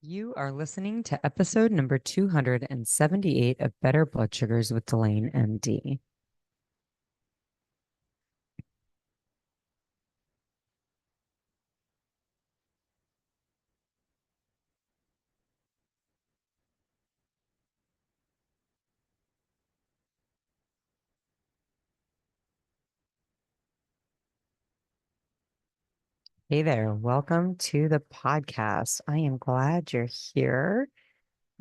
You are listening to episode number 278 of Better Blood Sugars with Delane MD. Hey there, welcome to the podcast. I am glad you're here.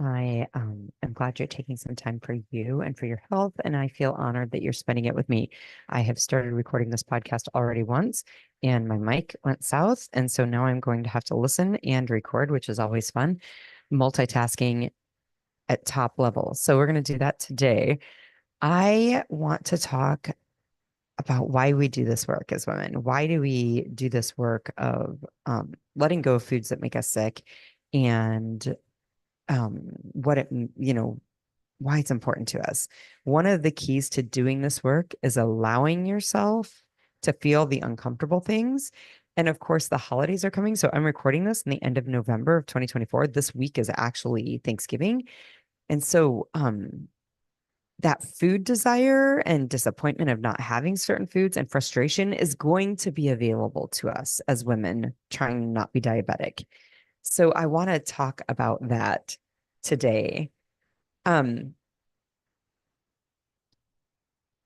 I am glad you're taking some time for you and for your health, and I feel honored that you're spending it with me. I have started recording this podcast already once, and my mic went south, and so now I'm going to have to listen and record, which is always fun. Multitasking at top level. So we're going to do that today. I want to talk about why we do this work as women. Why do we do this work of letting go of foods that make us sick, and what it, why it's important to us. One of the keys to doing this work is allowing yourself to feel the uncomfortable things. And of course, the holidays are coming. So I'm recording this in the end of November of 2024. This week is actually Thanksgiving. And so that food desire and disappointment of not having certain foods and frustration is going to be available to us as women trying to not be diabetic. So I want to talk about that today. Um,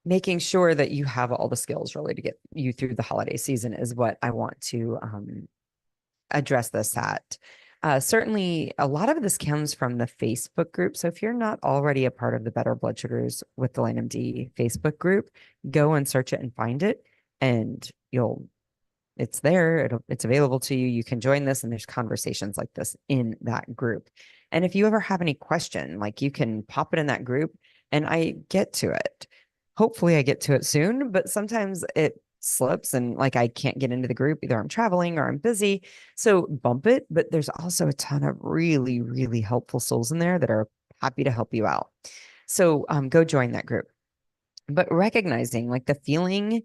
Making sure that you have all the skills really to get you through the holiday season is what I want to address this at. Certainly, a lot of this comes from the Facebook group. So if you're not already a part of the Better Blood Sugars with Delane MD Facebook group, go and search it and find it, and it's there. It's available to you. You can join this, and there's conversations like this in that group. And if you ever have any question, like you can pop it in that group, and I get to it. Hopefully, I get to it soon, but sometimes it slips and like I can't get into the group. Either I'm traveling or I'm busy. So bump it. But there's also a ton of really, really helpful souls in there that are happy to help you out. So go join that group. But recognizing like the feeling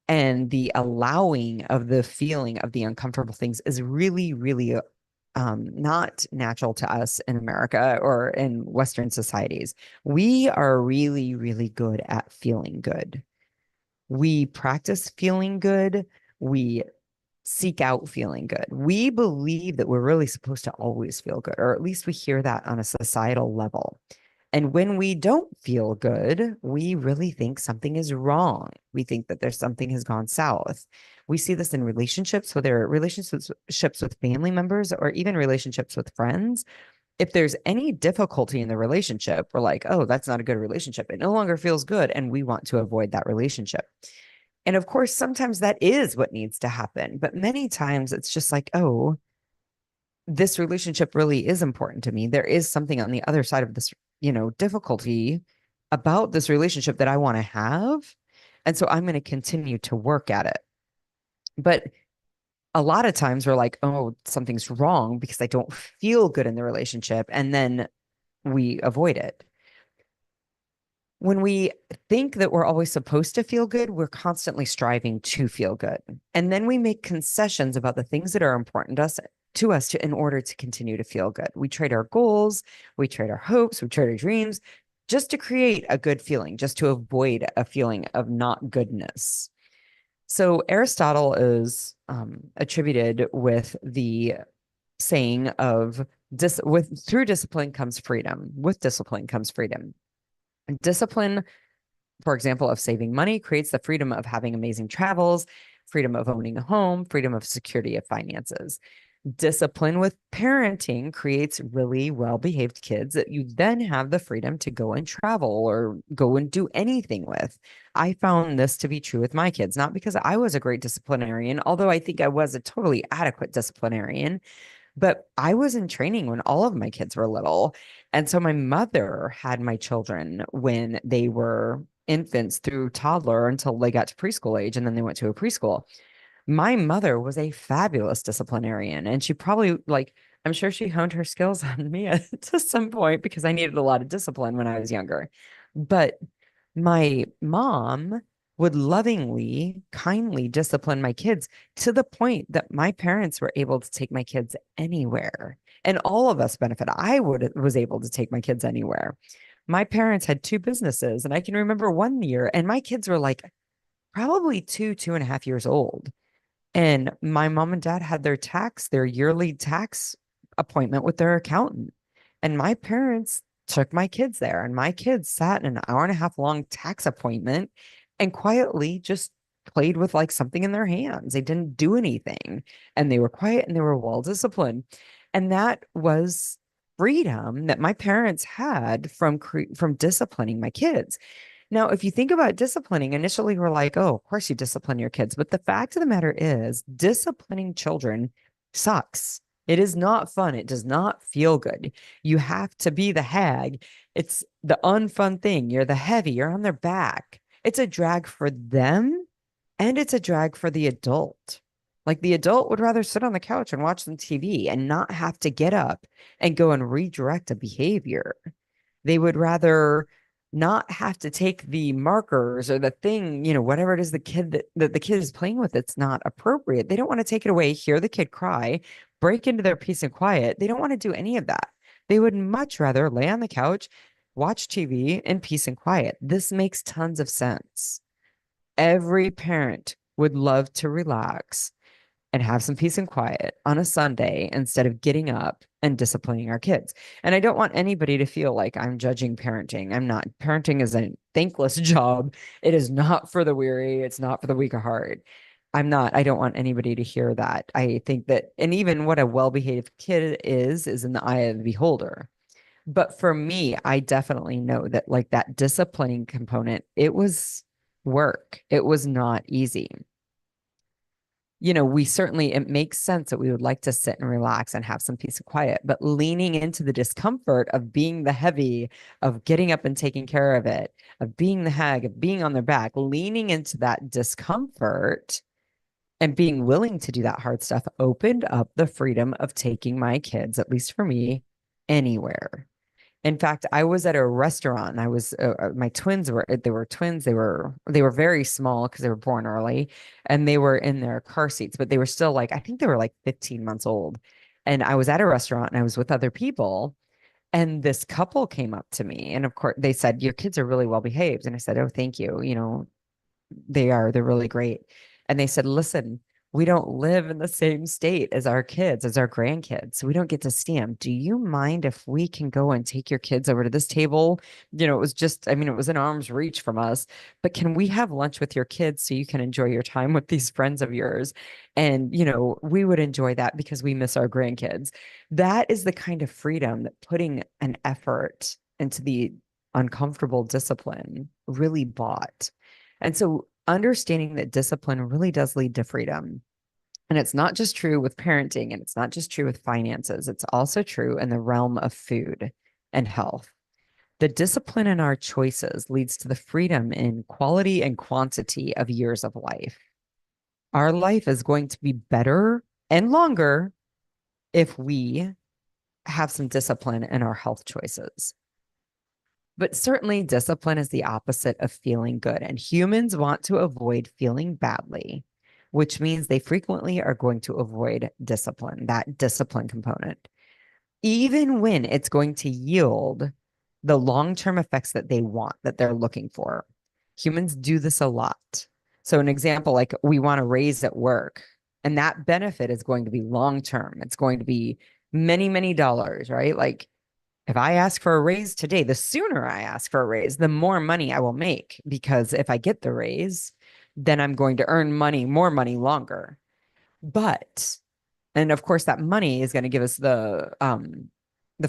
and the allowing of the feeling of the uncomfortable things is really, really not natural to us in America or in Western societies. We are really, really good at feeling good. We practice feeling good. We seek out feeling good. We believe that we're really supposed to always feel good, or at least we hear that on a societal level. And when we don't feel good, we really think something is wrong. We think that there's something has gone south. We see this in relationships, whether relationships with family members or even relationships with friends. If there's any difficulty in the relationship, we're like, oh, that's not a good relationship. It no longer feels good. And we want to avoid that relationship. And of course, sometimes that is what needs to happen. But many times it's just like, oh, this relationship really is important to me. There is something on the other side of this, difficulty about this relationship that I want to have. And so I'm going to continue to work at it. But a lot of times we're like, oh, something's wrong because I don't feel good in the relationship. And then we avoid it. When we think that we're always supposed to feel good, we're constantly striving to feel good. And then we make concessions about the things that are important to us in order to continue to feel good. We trade our goals, we trade our hopes, we trade our dreams just to create a good feeling, just to avoid a feeling of not goodness. So Aristotle is attributed with the saying of through discipline comes freedom. With discipline comes freedom. Discipline, for example, of saving money creates the freedom of having amazing travels, freedom of owning a home, freedom of security of finances. Discipline with parenting creates really well-behaved kids that you then have the freedom to go and travel or go and do anything with. I found this to be true with my kids, not because I was a great disciplinarian, although I think I was a totally adequate disciplinarian, but I was in training when all of my kids were little. And so my mother had my children when they were infants through toddler until they got to preschool age, and then they went to a preschool. My mother was a fabulous disciplinarian, and she probably I'm sure she honed her skills on me to some point because I needed a lot of discipline when I was younger. But my mom would lovingly, kindly discipline my kids to the point that my parents were able to take my kids anywhere and all of us benefit. I was able to take my kids anywhere. My parents had two businesses, and I can remember one year, and my kids were like probably 2.5 years old. And my mom and dad had their yearly tax appointment with their accountant. And my parents took my kids there, and my kids sat in an hour and a half long tax appointment and quietly just played with like something in their hands. They didn't do anything, and they were quiet and they were well disciplined. And that was freedom that my parents had from disciplining my kids. Now, if you think about disciplining, initially we're like, oh, of course you discipline your kids. But the fact of the matter is, disciplining children sucks. It is not fun. It does not feel good. You have to be the hag. It's the unfun thing. You're the heavy, you're on their back. It's a drag for them, and it's a drag for the adult. Like the adult would rather sit on the couch and watch some TV and not have to get up and go and redirect a behavior. They would rather not have to take the markers or the thing, whatever it is that the kid is playing with, it's not appropriate. They don't want to take it away, hear the kid cry, break into their peace and quiet. They don't want to do any of that. They would much rather lay on the couch, watch TV in peace and quiet. This makes tons of sense. Every parent would love to relax and have some peace and quiet on a Sunday instead of getting up and disciplining our kids. And I don't want anybody to feel like I'm judging parenting. I'm not. Parenting is a thankless job. It is not for the weary. It's not for the weak of heart. I don't want anybody to hear that. I think that, and even what a well-behaved kid is in the eye of the beholder. But for me, I definitely know that like that disciplining component, it was work. It was not easy. It makes sense that we would like to sit and relax and have some peace and quiet, but leaning into the discomfort of being the heavy, of getting up and taking care of it, of being the hag, of being on their back, leaning into that discomfort and being willing to do that hard stuff opened up the freedom of taking my kids, at least for me, anywhere. In fact, I was at a restaurant and my twins they were twins. They were very small because they were born early, and they were in their car seats, but they were still like, I think they were like 15 months old. And I was at a restaurant and I was with other people, and this couple came up to me, and of course they said, your kids are really well behaved. And I said, oh, thank you. They're really great. And they said, listen, we don't live in the same state as our kids, as our grandkids. So we don't get to see them. Do you mind if we can go and take your kids over to this table? It was an arm's reach from us, but can we have lunch with your kids so you can enjoy your time with these friends of yours? And, we would enjoy that because we miss our grandkids. That is the kind of freedom that putting an effort into the uncomfortable discipline really bought. And so understanding that discipline really does lead to freedom. And it's not just true with parenting, and it's not just true with finances. It's also true in the realm of food and health. The discipline in our choices leads to the freedom in quality and quantity of years of life. Our life is going to be better and longer if we have some discipline in our health choices. But certainly discipline is the opposite of feeling good. And humans want to avoid feeling badly, which means they frequently are going to avoid discipline, that discipline component, even when it's going to yield the long-term effects that they want, that they're looking for. Humans do this a lot. So an example, like we want to raise at work, and that benefit is going to be long-term. It's going to be many, many dollars, right? Like if I ask for a raise today, the sooner I ask for a raise, the more money I will make, because if I get the raise, then I'm going to earn more money longer. And of course that money is going to give us the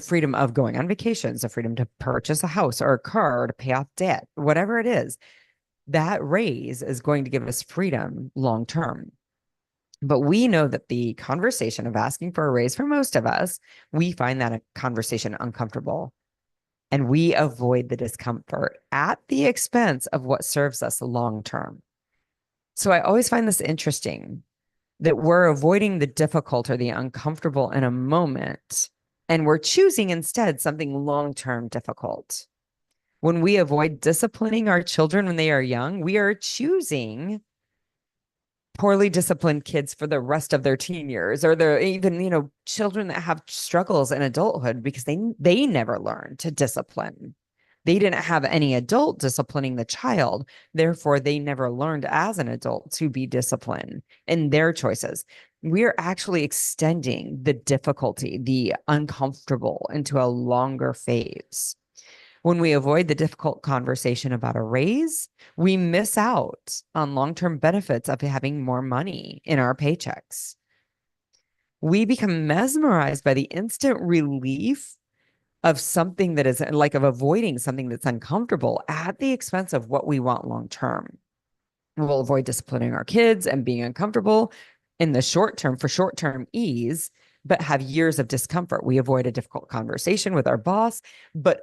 freedom of going on vacations, the freedom to purchase a house or a car or to pay off debt, whatever it is. That raise is going to give us freedom long term. But we know that the conversation of asking for a raise, for most of us, we find that a conversation uncomfortable, and we avoid the discomfort at the expense of what serves us long term. So I always find this interesting that we're avoiding the difficult or the uncomfortable in a moment, and we're choosing instead something long-term difficult. When we avoid disciplining our children when they are young, we are choosing poorly disciplined kids for the rest of their teen years, or they're even, children that have struggles in adulthood because they never learned to discipline. They didn't have any adult disciplining the child. Therefore, they never learned as an adult to be disciplined in their choices. We're actually extending the difficulty, the uncomfortable into a longer phase. When we avoid the difficult conversation about a raise, we miss out on long-term benefits of having more money in our paychecks. We become mesmerized by the instant relief of something that is like of avoiding something that's uncomfortable at the expense of what we want long term. We'll avoid disciplining our kids and being uncomfortable in the short term for short term ease, but have years of discomfort. We avoid a difficult conversation with our boss, but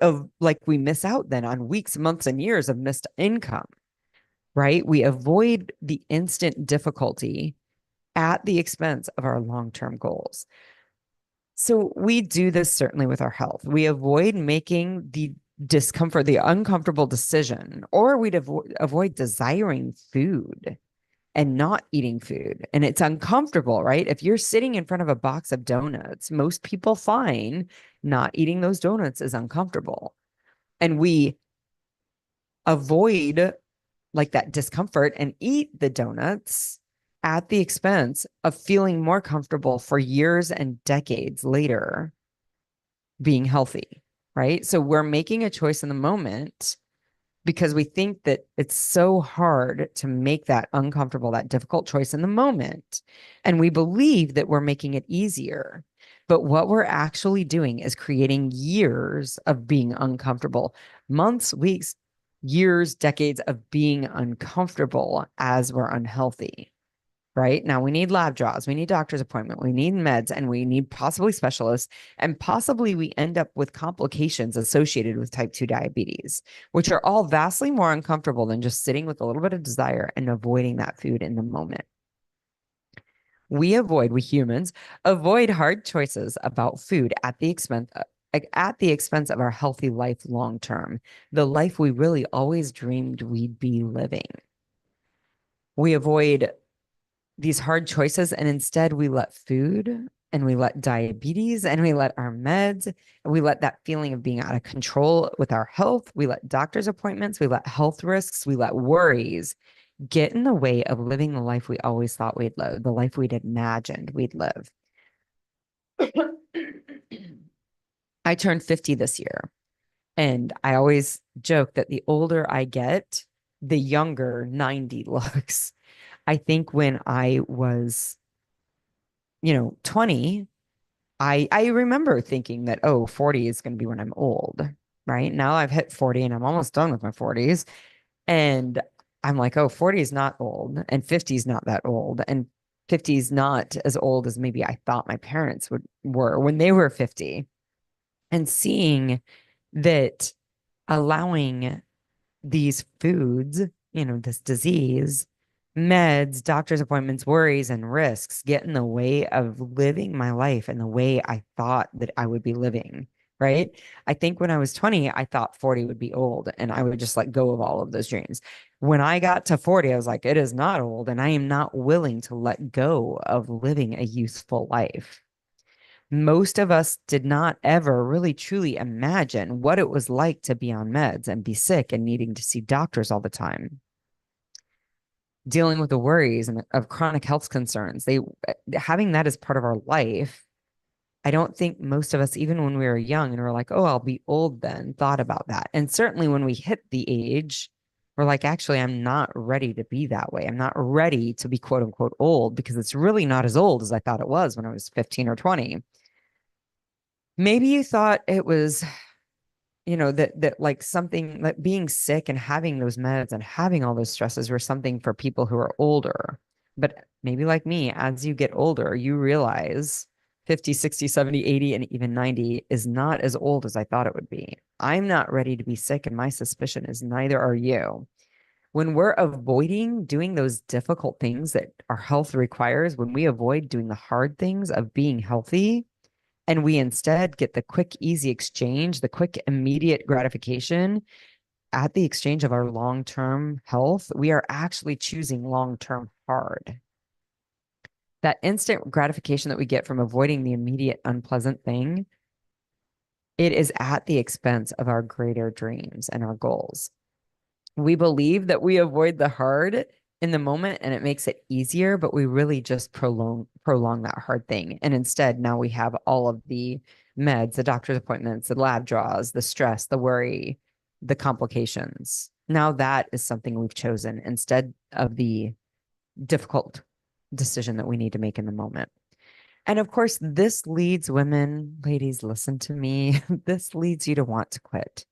we miss out then on weeks, months, and years of missed income, right? We avoid the instant difficulty at the expense of our long term goals. So we do this certainly with our health. We avoid making the discomfort, the uncomfortable decision, or we'd avoid desiring food and not eating food. And it's uncomfortable, right? If you're sitting in front of a box of donuts, most people find not eating those donuts is uncomfortable. And we avoid like that discomfort and eat the donuts at the expense of feeling more comfortable for years and decades later being healthy, right? So we're making a choice in the moment because we think that it's so hard to make that uncomfortable, that difficult choice in the moment. And we believe that we're making it easier. But what we're actually doing is creating years of being uncomfortable, months, weeks, years, decades of being uncomfortable as we're unhealthy. Right now, we need lab draws, we need doctor's appointment, we need meds, and we need possibly specialists. And possibly we end up with complications associated with type 2 diabetes, which are all vastly more uncomfortable than just sitting with a little bit of desire and avoiding that food in the moment. We humans avoid hard choices about food at the expense of our healthy life long term, the life we really always dreamed we'd be living. We avoid these hard choices, and instead we let food and we let diabetes and we let our meds and we let that feeling of being out of control with our health. We let doctor's appointments, we let health risks, we let worries get in the way of living the life we always thought we'd live, the life we'd imagined we'd live. I turned 50 this year, and I always joke that the older I get, the younger 90 looks. I think when I was, 20, I remember thinking that, oh, 40 is going to be when I'm old, right? Now I've hit 40 and I'm almost done with my 40s. And I'm like, oh, 40 is not old and 50 is not that old. And 50 is not as old as maybe I thought my parents were when they were 50. And seeing that allowing these foods, this disease, meds, doctor's appointments, worries, and risks get in the way of living my life in the way I thought that I would be living, right? I think when I was 20, I thought 40 would be old and I would just let go of all of those dreams. When I got to 40, I was like, it is not old, and I am not willing to let go of living a youthful life. Most of us did not ever really truly imagine what it was like to be on meds and be sick and needing to see doctors all the time, dealing with the worries and of chronic health concerns. Having that as part of our life. I don't think most of us, even when we were young and we're like, oh, I'll be old then, thought about that. And certainly when we hit the age, we're like, actually, I'm not ready to be that way. I'm not ready to be quote unquote old, because it's really not as old as I thought it was when I was 15 or 20. Maybe you thought it was, that like something like being sick and having those meds and having all those stresses were something for people who are older. But maybe like me, as you get older, you realize 50, 60, 70, 80, and even 90 is not as old as I thought it would be. I'm not ready to be sick, and my suspicion is neither are you. When we're avoiding doing those difficult things that our health requires, when we avoid doing the hard things of being healthy, and we instead get the quick, easy exchange, the quick, immediate gratification at the exchange of our long-term health, we are actually choosing long-term hard. That instant gratification that we get from avoiding the immediate unpleasant thing, it is at the expense of our greater dreams and our goals. We believe that we avoid the hard in the moment and it makes it easier, but we really just prolong that hard thing. And instead, now we have all of the meds, the doctor's appointments, the lab draws, the stress, the worry, the complications. Now that is something we've chosen instead of the difficult decision that we need to make in the moment. And of course, this leads women, ladies, listen to me. This leads you to want to quit.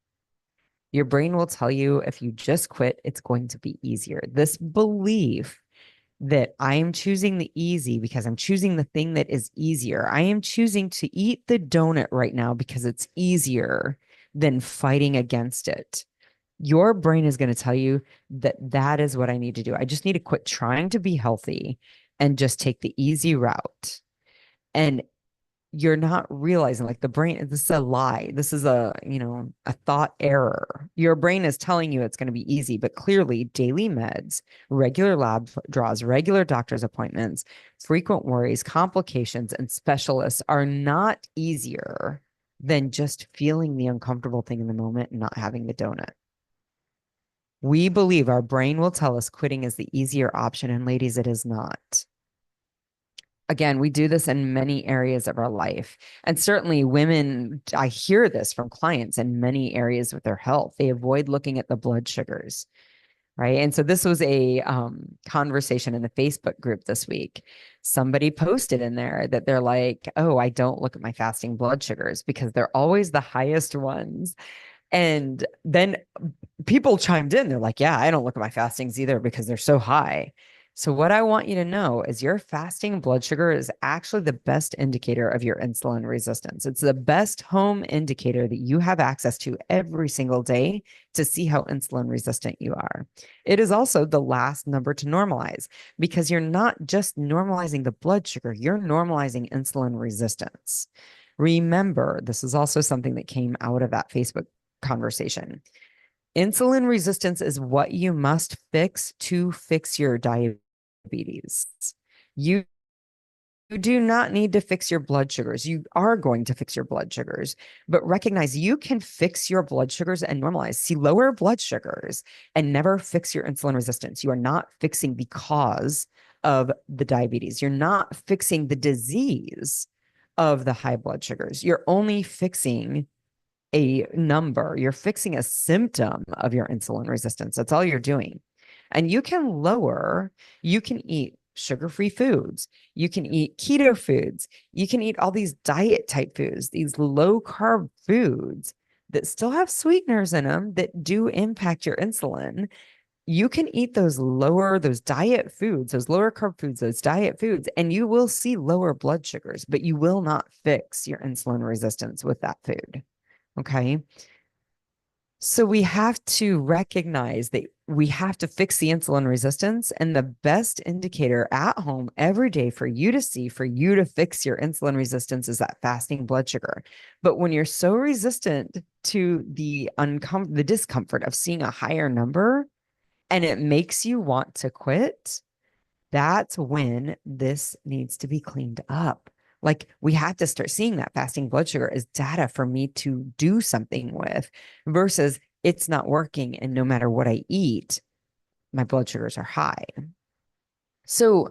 Your brain will tell you if you just quit, it's going to be easier. This belief that I am choosing the easy because I'm choosing the thing that is easier. I am choosing to eat the donut right now because it's easier than fighting against it. Your brain is going to tell you that that is what I need to do. I just need to quit trying to be healthy and just take the easy route. And you're not realizing, like, the brain, this is a lie. This is a thought error. Your brain is telling you it's going to be easy, but clearly daily meds, regular lab draws, regular doctor's appointments, frequent worries, complications, and specialists are not easier than just feeling the uncomfortable thing in the moment and not having the donut. We believe our brain will tell us quitting is the easier option, and ladies, it is not. Again, we do this in many areas of our life. And certainly women, I hear this from clients in many areas with their health. They avoid looking at the blood sugars, right? And so this was a conversation in the Facebook group this week. Somebody posted in there that they're like, oh, I don't look at my fasting blood sugars because they're always the highest ones. And then people chimed in. They're like, yeah, I don't look at my fastings either because they're so high. So what I want you to know is your fasting blood sugar is actually the best indicator of your insulin resistance. It's the best home indicator that you have access to every single day to see how insulin resistant you are. It is also the last number to normalize because you're not just normalizing the blood sugar, you're normalizing insulin resistance. Remember, this is also something that came out of that Facebook conversation. Insulin resistance is what you must fix to fix your diabetes. You do not need to fix your blood sugars. You are going to fix your blood sugars, but recognize you can fix your blood sugars and normalize. See, lower blood sugars and never fix your insulin resistance. You are not fixing the cause of the diabetes. You're not fixing the disease of the high blood sugars. You're only fixing a number. You're fixing a symptom of your insulin resistance. That's all you're doing. And you can eat sugar-free foods. You can eat keto foods. You can eat all these diet type foods, these low carb foods that still have sweeteners in them that do impact your insulin. You can eat those diet foods, those lower carb foods, those diet foods, and you will see lower blood sugars, but you will not fix your insulin resistance with that food. Okay. So we have to recognize that we have to fix the insulin resistance, and the best indicator at home every day for you to see, for you to fix your insulin resistance is that fasting blood sugar. But when you're so resistant to the discomfort of seeing a higher number and it makes you want to quit, that's when this needs to be cleaned up. Like, we have to start seeing that fasting blood sugar as data for me to do something with versus it's not working. And no matter what I eat, my blood sugars are high. So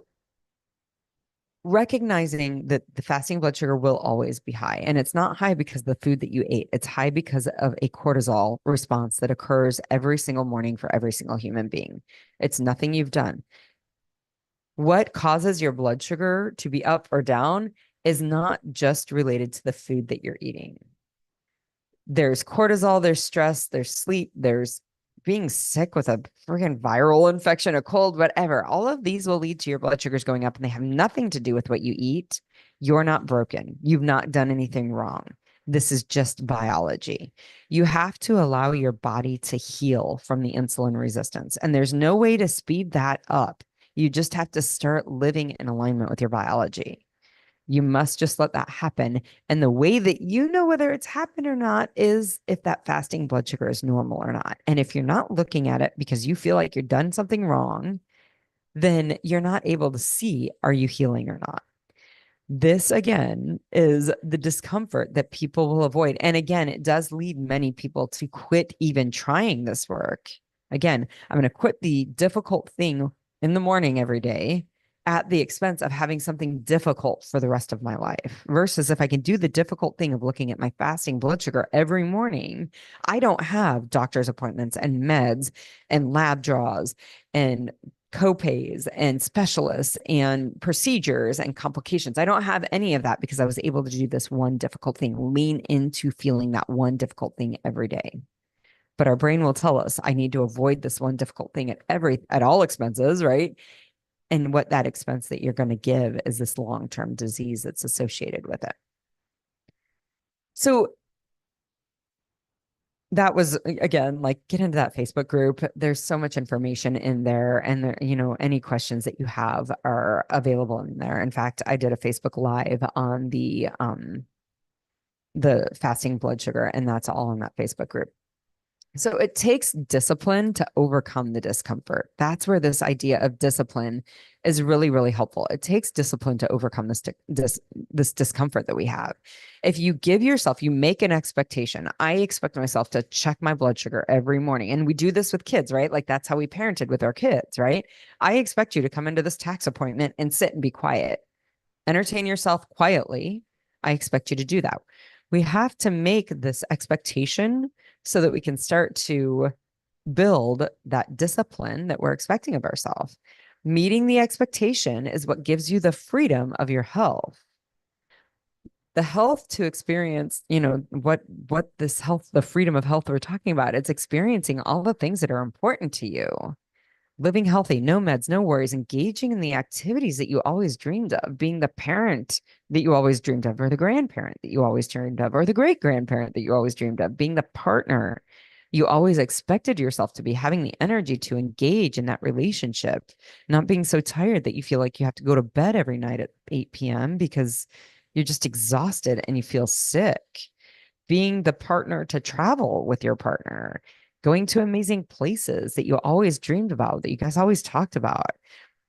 recognizing that the fasting blood sugar will always be high, and it's not high because of the food that you ate. It's high because of a cortisol response that occurs every single morning for every single human being. It's nothing you've done. What causes your blood sugar to be up or down is not just related to the food that you're eating. There's cortisol, there's stress, there's sleep, there's being sick with a freaking viral infection, a cold, whatever. All of these will lead to your blood sugars going up, and they have nothing to do with what you eat. You're not broken. You've not done anything wrong. This is just biology. You have to allow your body to heal from the insulin resistance, and there's no way to speed that up. You just have to start living in alignment with your biology. You must just let that happen. And the way that you know whether it's happened or not is if that fasting blood sugar is normal or not. And if you're not looking at it because you feel like you've done something wrong, then you're not able to see, are you healing or not? This again is the discomfort that people will avoid. And again, it does lead many people to quit even trying this work. Again, I'm going to quit the difficult thing in the morning every day at the expense of having something difficult for the rest of my life. Versus if I can do the difficult thing of looking at my fasting blood sugar every morning, I don't have doctor's appointments and meds and lab draws and copays and specialists and procedures and complications. I don't have any of that because I was able to do this one difficult thing, lean into feeling that one difficult thing every day. But our brain will tell us, I need to avoid this one difficult thing at all expenses, right? And what that expense that you're going to give is this long-term disease that's associated with it. So that was again, like, get into that Facebook group. There's so much information in there, and there, any questions that you have are available in there. In fact, I did a Facebook Live on the fasting blood sugar, and that's all in that Facebook group. So it takes discipline to overcome the discomfort. That's where this idea of discipline is really, really helpful. It takes discipline to overcome this discomfort that we have. If you give yourself, you make an expectation. I expect myself to check my blood sugar every morning. And we do this with kids, right? Like that's how we parented with our kids, right? I expect you to come into this tax appointment and sit and be quiet. Entertain yourself quietly. I expect you to do that. We have to make this expectation so that we can start to build that discipline that we're expecting of ourselves. Meeting the expectation is what gives you the freedom of your health. The health to experience, what this health, the freedom of health we're talking about, it's experiencing all the things that are important to you. Living healthy, no meds, no worries, engaging in the activities that you always dreamed of, being the parent that you always dreamed of, or the grandparent that you always dreamed of, or the great grandparent that you always dreamed of, being the partner you always expected yourself to be, having the energy to engage in that relationship, not being so tired that you feel like you have to go to bed every night at 8 p.m. because you're just exhausted and you feel sick. Being the partner to travel with your partner, going to amazing places that you always dreamed about, that you guys always talked about,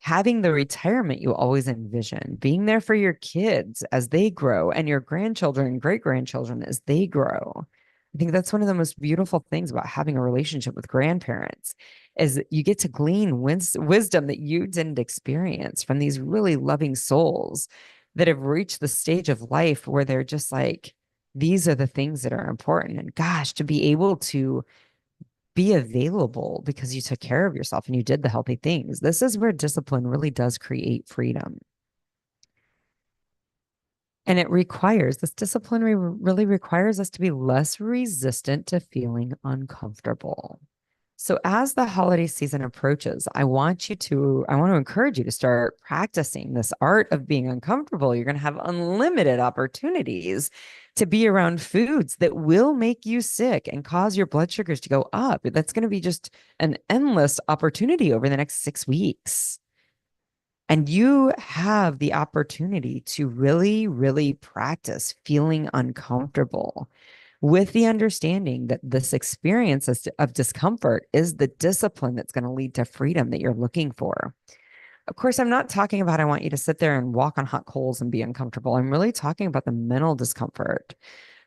having the retirement you always envisioned, being there for your kids as they grow and your grandchildren and great grandchildren as they grow. I think that's one of the most beautiful things about having a relationship with grandparents is you get to glean wisdom that you didn't experience from these really loving souls that have reached the stage of life where they're just like, these are the things that are important. And gosh, to be able to be available because you took care of yourself and you did the healthy things. This is where discipline really does create freedom. And this discipline really requires us to be less resistant to feeling uncomfortable. So as the holiday season approaches, I want to encourage you to start practicing this art of being uncomfortable. You're going to have unlimited opportunities to be around foods that will make you sick and cause your blood sugars to go up. That's going to be just an endless opportunity over the next 6 weeks. And you have the opportunity to really, really practice feeling uncomfortable with the understanding that this experience of discomfort is the discipline that's going to lead to freedom that you're looking for. Of course, I'm not talking about I want you to sit there and walk on hot coals and be uncomfortable. I'm really talking about the mental discomfort.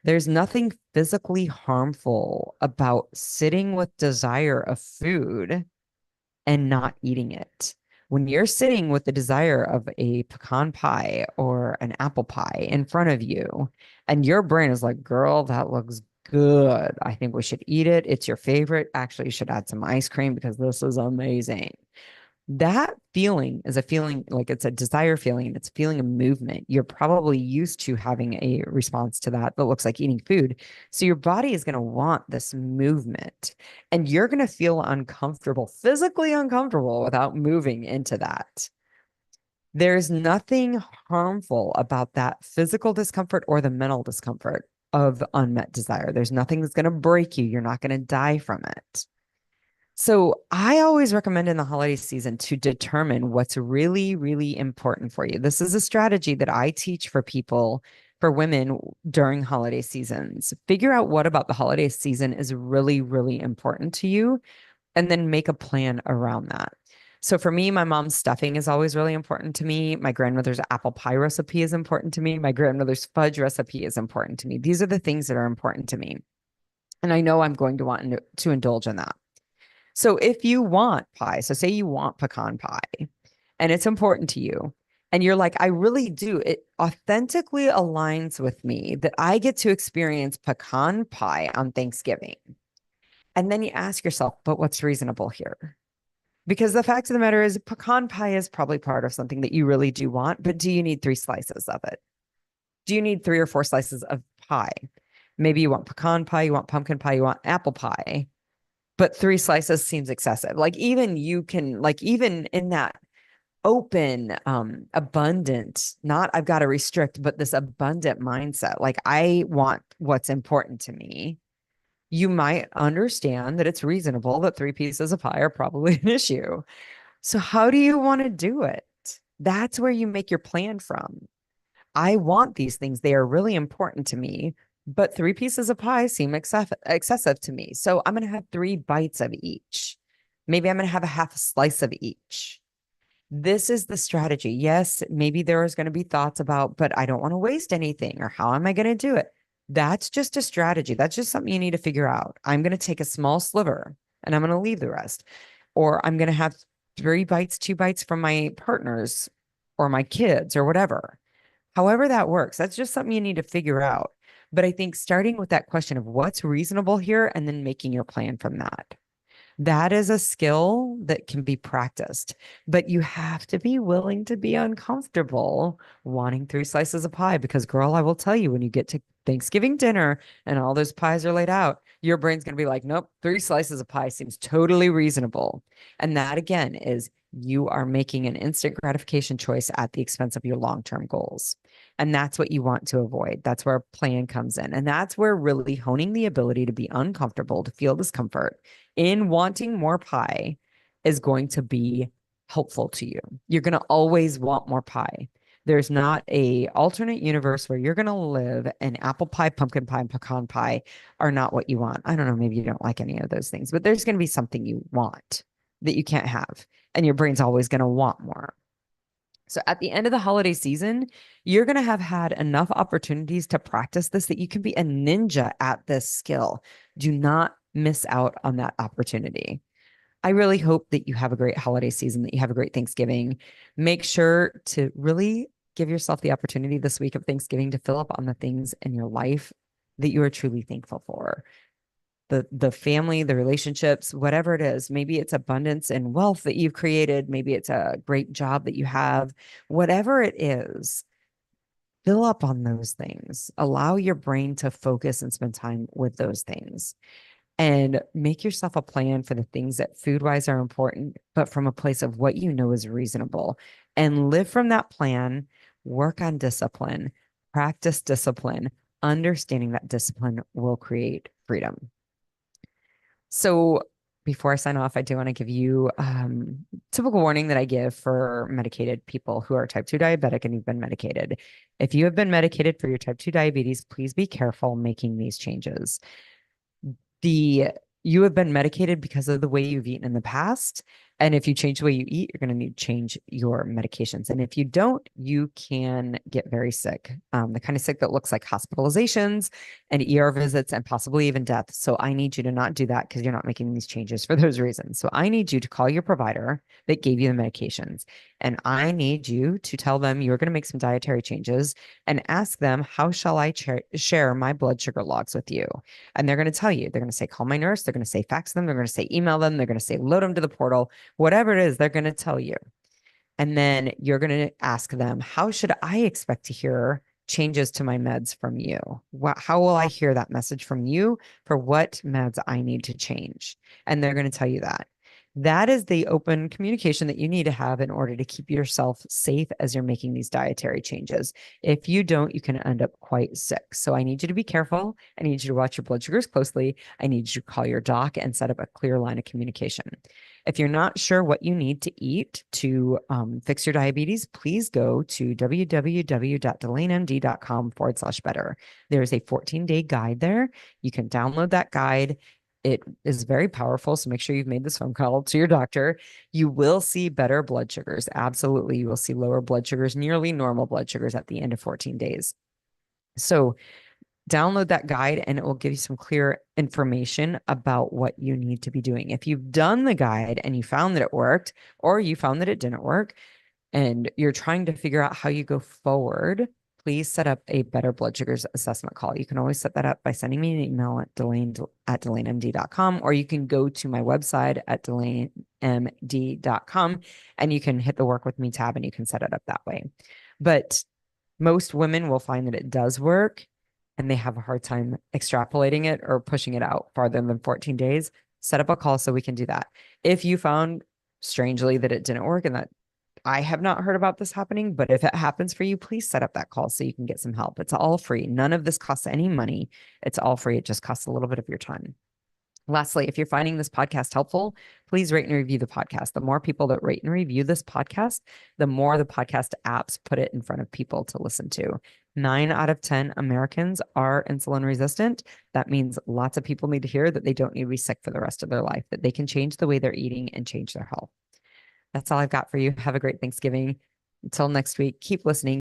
There's nothing physically harmful about sitting with desire of food and not eating it. When you're sitting with the desire of a pecan pie or an apple pie in front of you, and your brain is like, girl, that looks good. I think we should eat it. It's your favorite. Actually, you should add some ice cream because this is amazing. That feeling is a feeling like it's a desire feeling and it's feeling a movement. You're probably used to having a response to that that looks like eating food. So your body is going to want this movement and you're going to feel uncomfortable, physically uncomfortable without moving into that. There's nothing harmful about that physical discomfort or the mental discomfort of unmet desire. There's nothing that's going to break you. You're not going to die from it. So I always recommend in the holiday season to determine what's really, really important for you. This is a strategy that I teach for people, for women during holiday seasons. Figure out what about the holiday season is really, really important to you, and then make a plan around that. So for me, my mom's stuffing is always really important to me. My grandmother's apple pie recipe is important to me. My grandmother's fudge recipe is important to me. These are the things that are important to me. And I know I'm going to want to indulge in that. So if you want pie, so say you want pecan pie and it's important to you, and you're like, I really do, it authentically aligns with me that I get to experience pecan pie on Thanksgiving. And then you ask yourself, but what's reasonable here? Because the fact of the matter is, pecan pie is probably part of something that you really do want, but do you need 3 slices of it? Do you need 3 or 4 slices of pie? Maybe you want pecan pie, you want pumpkin pie, you want apple pie, but 3 slices seems excessive. Like even you can, like even in that open, abundant, not I've got to restrict, but this abundant mindset, like I want what's important to me. You might understand that it's reasonable that 3 pieces of pie are probably an issue. So how do you want to do it? That's where you make your plan from. I want these things. They are really important to me, but 3 pieces of pie seem excessive to me. So I'm going to have 3 bites of each. Maybe I'm going to have a half a slice of each. This is the strategy. Yes, maybe there is going to be thoughts about, but I don't want to waste anything, or how am I going to do it? That's just a strategy. That's just something you need to figure out. I'm going to take a small sliver and I'm going to leave the rest. Or I'm going to have 3 bites, 2 bites from my partners or my kids or whatever. However that works, that's just something you need to figure out. But I think starting with that question of what's reasonable here and then making your plan from that. That is a skill that can be practiced, but you have to be willing to be uncomfortable wanting 3 slices of pie because, girl, I will tell you, when you get to Thanksgiving dinner and all those pies are laid out, your brain's going to be like, nope, 3 slices of pie seems totally reasonable. And that again is you are making an instant gratification choice at the expense of your long-term goals. And that's what you want to avoid. That's where a plan comes in. And that's where really honing the ability to be uncomfortable, to feel discomfort in wanting more pie is going to be helpful to you. You're going to always want more pie. There's not a alternate universe where you're going to live and apple pie, pumpkin pie, and pecan pie are not what you want. I don't know, maybe you don't like any of those things, but there's going to be something you want that you can't have. And your brain's always going to want more. So at the end of the holiday season, you're going to have had enough opportunities to practice this that you can be a ninja at this skill. Do not miss out on that opportunity. I really hope that you have a great holiday season, that you have a great Thanksgiving. Make sure to really give yourself the opportunity this week of Thanksgiving to fill up on the things in your life that you are truly thankful for. The family, the relationships, whatever it is. Maybe it's abundance and wealth that you've created. Maybe it's a great job that you have. Whatever it is, fill up on those things. Allow your brain to focus and spend time with those things. And make yourself a plan for the things that food-wise are important, but from a place of what you know is reasonable. And live from that plan, work on discipline, practice discipline, understanding that discipline will create freedom. So before I sign off, I do want to give you typical warning that I give for medicated people who are type 2 diabetic and you've been medicated. If you have been medicated for your type 2 diabetes, please be careful making these changes. You have been medicated because of the way you've eaten in the past. And if you change the way you eat, you're going to need to change your medications. And if you don't, you can get very sick. The kind of sick that looks like hospitalizations and ER visits and possibly even death. So I need you to not do that because you're not making these changes for those reasons. So I need you to call your provider that gave you the medications. And I need you to tell them you're going to make some dietary changes and ask them, how shall I share my blood sugar logs with you? And they're going to tell you, they're going to say, call my nurse. They're going to say, fax them. They're going to say, email them. They're going to say, load them to the portal. Whatever it is, they're going to tell you. And then you're going to ask them, how should I expect to hear changes to my meds from you? How will I hear that message from you for what meds I need to change? And they're going to tell you that. That is the open communication that you need to have in order to keep yourself safe as you're making these dietary changes. If you don't, you can end up quite sick. So I need you to be careful. I need you to watch your blood sugars closely. I need you to call your doc and set up a clear line of communication. If you're not sure what you need to eat to fix your diabetes, please go to www.delanemd.com/better. There's a 14-day guide there. You can download that guide. It is very powerful. So make sure you've made this phone call to your doctor. You will see better blood sugars. Absolutely. You will see lower blood sugars, nearly normal blood sugars at the end of 14 days. So download that guide and it will give you some clear information about what you need to be doing. If you've done the guide and you found that it worked, or you found that it didn't work, and you're trying to figure out how you go forward, please set up a better blood sugars assessment call. You can always set that up by sending me an email at delaine@delainmd.com, or you can go to my website at delainmd.com and you can hit the work with me tab and you can set it up that way. But most women will find that it does work and they have a hard time extrapolating it or pushing it out farther than 14 days. Set up a call so we can do that. If you found strangely that it didn't work, and that I have not heard about this happening, but if it happens for you, please set up that call so you can get some help. It's all free. None of this costs any money. It's all free. It just costs a little bit of your time. Lastly, if you're finding this podcast helpful, please rate and review the podcast. The more people that rate and review this podcast, the more the podcast apps put it in front of people to listen to. 9 out of 10 Americans are insulin resistant. That means lots of people need to hear that they don't need to be sick for the rest of their life, that they can change the way they're eating and change their health. That's all I've got for you. Have a great Thanksgiving. Until next week, keep listening.